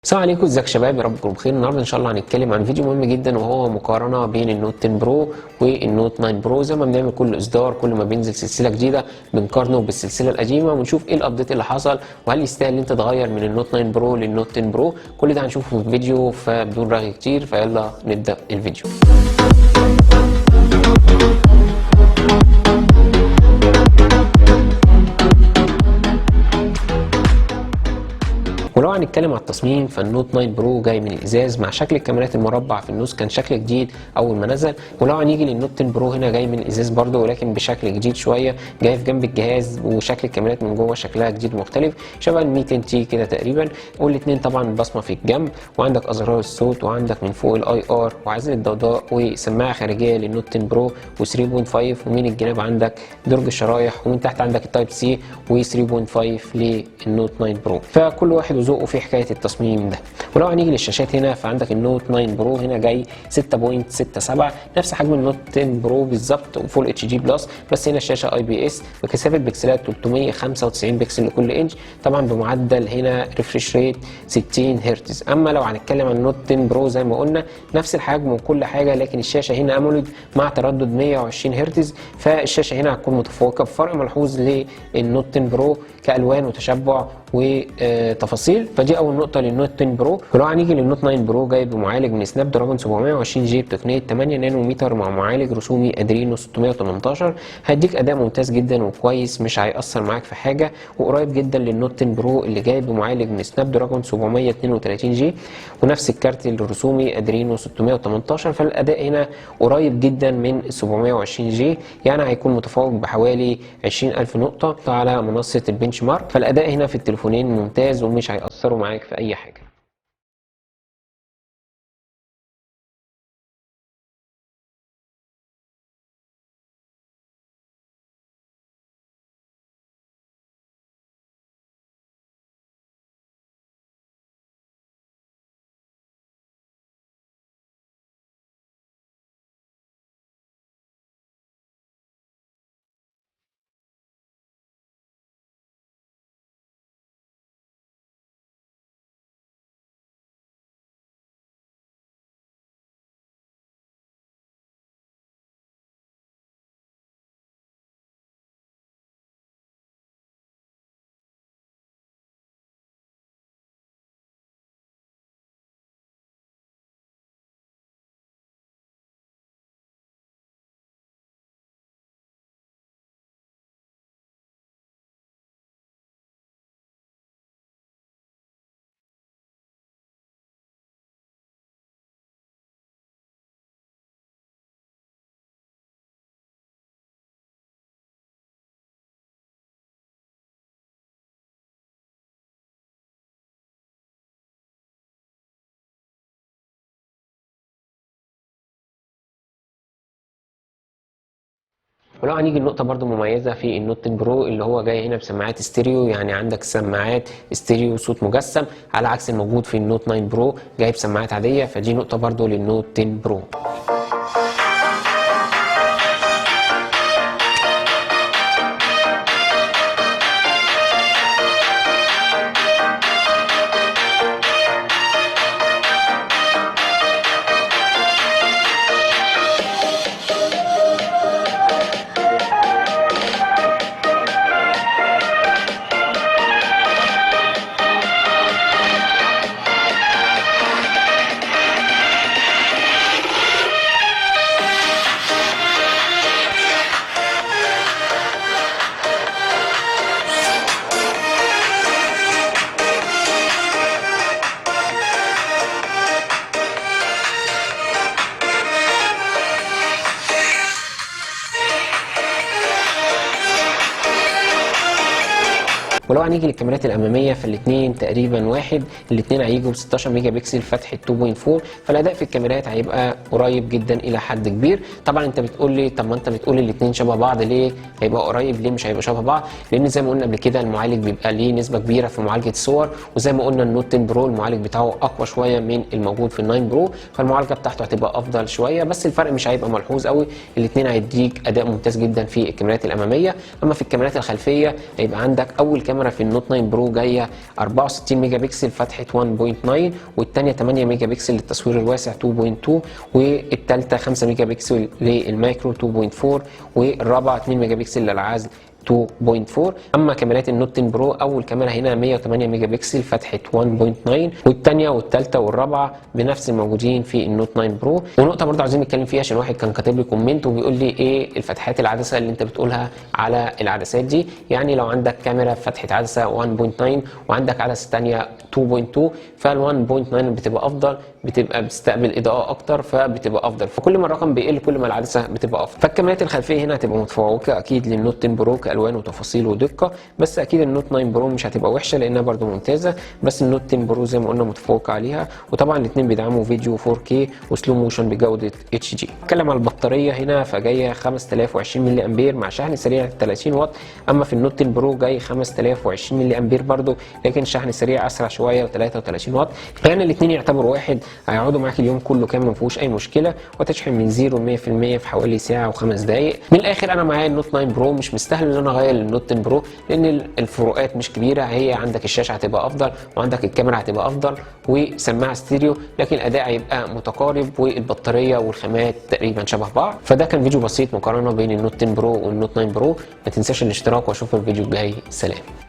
السلام عليكم، ازيك يا شباب؟ يا رب تكونوا بخير. النهارده ان شاء الله هنتكلم عن فيديو مهم جدا، وهو مقارنه بين النوت 10 برو والنوت 9 برو. زي ما بنعمل كل اصدار، كل ما بينزل سلسله جديده بنقارنه بالسلسله القديمه ونشوف ايه الابديت اللي حصل، وهل يستاهل ان انت تغير من النوت 9 برو للنوت 10 برو. كل ده هنشوفه في الفيديو، فبدون رغي كتير فيلا نبدا الفيديو. ولو هنتكلم على التصميم، فالنوت 9 برو جاي من الازاز مع شكل الكاميرات المربع في النص، كان شكل جديد اول ما نزل. ولو هنيجي للنوت 10 برو هنا جاي من الازاز برده، ولكن بشكل جديد شويه، جاي في جنب الجهاز وشكل الكاميرات من جوه شكلها جديد مختلف، شبه ال 200 تي كده تقريبا. والاثنين طبعا بصمه في الجنب، وعندك ازرار الصوت، وعندك من فوق الاي ار وعزل الضوضاء، وسماعه خارجيه للنوت 10 برو و3.5، ومن الجناب عندك درج الشرايح، ومن تحت عندك التايب سي و3.5 للنوت 9 برو. فكل واحد وذوقه في حكايه التصميم ده. ولو هنيجي للشاشات هنا، فعندك النوت 9 برو هنا جاي 6.67، نفس حجم النوت 10 برو بالظبط، وفول اتش دي بلس، بس هنا الشاشه اي بي اس بكثافه بكسلات 395 بكسل لكل انش، طبعا بمعدل هنا ريفريش ريت 60 هرتز. اما لو هنتكلم عن النوت 10 برو زي ما قلنا نفس الحجم وكل حاجه، لكن الشاشه هنا اموليد مع تردد 120 هرتز، فالشاشه هنا هتكون متفوقه بفرق ملحوظ للنوت 10 برو كالوان وتشبع وتفاصيل. فدي اول نقطه للنوت 10 برو. ولو هنيجي للنوت 9 برو، جاي بمعالج من سناب دراجون 720 جي بتقنيه 8 نانومتر مع معالج رسومي ادرينو 618، هيديك اداء ممتاز جدا وكويس، مش هيأثر معاك في حاجه، وقريب جدا للنوت 10 برو اللي جاي بمعالج من سناب دراجون 732 جي ونفس الكارت الرسومي ادرينو 618. فالاداء هنا قريب جدا من 720 جي، يعني هيكون متفوق بحوالي 20000 نقطه على منصه البنش مارك. فالاداء هنا في التليفونين ممتاز ومش هيأثروا معاك في اي حاجه. ولو هنيجي لنقطة برضو مميزة في النوت 10 برو، اللي هو جاي هنا بسماعات ستيريو، يعني عندك سماعات ستيريو صوت مجسم، على عكس الموجود في النوت 9 برو جاي بسماعات عادية. فدي نقطة برضو للنوت 10 برو. ولو هنيجي للكاميرات الاماميه، فالاثنين تقريبا واحد، الاثنين هيجوا ب 16 ميجا بكسل فتحه 2.4، فالاداء في الكاميرات هيبقى قريب جدا الى حد كبير. طبعا انت بتقول لي طب ما انت بتقول الاثنين شبه بعض، ليه هيبقى قريب؟ ليه مش هيبقى شبه بعض؟ لان زي ما قلنا قبل كده المعالج بيبقى ليه نسبه كبيره في معالجه الصور، وزي ما قلنا النوت 10 برو المعالج بتاعه اقوى شويه من الموجود في ال9 برو، فالمعالجه بتاعته هتبقى افضل شويه، بس الفرق مش هيبقى ملحوظ قوي. الاثنين هيديك اداء ممتاز جدا في الكاميرات الاماميه. اما في الكاميرات الخلفيه هيبقى عندك اول كاميرا كاميرا في النوت 9 برو جايه 64 ميجا بكسل فتحه 1.9، والثانيه 8 ميجا بكسل للتصوير الواسع 2.2، والثالثه 5 ميجا بكسل للمايكرو 2.4، والرابعه 2 ميجا بكسل للعزل 2.4. اما كاميرات النوت 10 برو، اول كاميرا هنا 108 ميجا بكسل فتحه 1.9، والثانيه والثالثه والرابعه بنفس الموجودين في النوت 9 برو. ونقطه برضه عايزين نتكلم فيها عشان واحد كان كاتب لي كومنت وبيقول لي ايه الفتحات العدسه اللي انت بتقولها على العدسات دي. يعني لو عندك كاميرا فتحه عدسه 1.9 وعندك عدسه ثانيه 2.2، فال 1.9 بتبقى افضل، بتبقى بتستقبل اضاءه اكتر فبتبقى افضل، فكل ما الرقم بيقل كل ما العدسه بتبقى افضل. فالكاميرات الخلفيه هنا هتبقى متفوقه اكيد للنوت 10 برو كالوان وتفاصيل ودقه، بس اكيد النوت 9 برو مش هتبقى وحشه لانها برده ممتازه، بس النوت 10 برو زي ما قلنا متفوقه عليها. وطبعا الاثنين بيدعموا فيديو 4K وسلو موشن بجوده HD. اتكلم على البطاريه هنا فجايه 5020 ملي امبير مع شحن سريع 30 واط. اما في النوت 10 برو جاي 5020 ملي امبير برده، لكن شحن سريع اسرع شويه و33 واط. يعني الاثنين يعتبروا واحد، هيقعدوا معاك اليوم كله كامل ما فيهوش اي مشكله، وتشحن من 0 ل 100% في حوالي ساعه و5 دقائق. من الاخر انا معايا النوت 9 برو، مش مستاهل ان انا اغير للنوت 10 برو لان الفروقات مش كبيره. هي عندك الشاشه هتبقى افضل، وعندك الكاميرا هتبقى افضل، وسماعه ستيريو، لكن الاداء هيبقى متقارب، والبطاريه والخامات تقريبا شبه بعض. فده كان فيديو بسيط مقارنه بين النوت 10 برو والنوت 9 برو. ما تنساش الاشتراك، واشوفك الفيديو الجاي. سلام.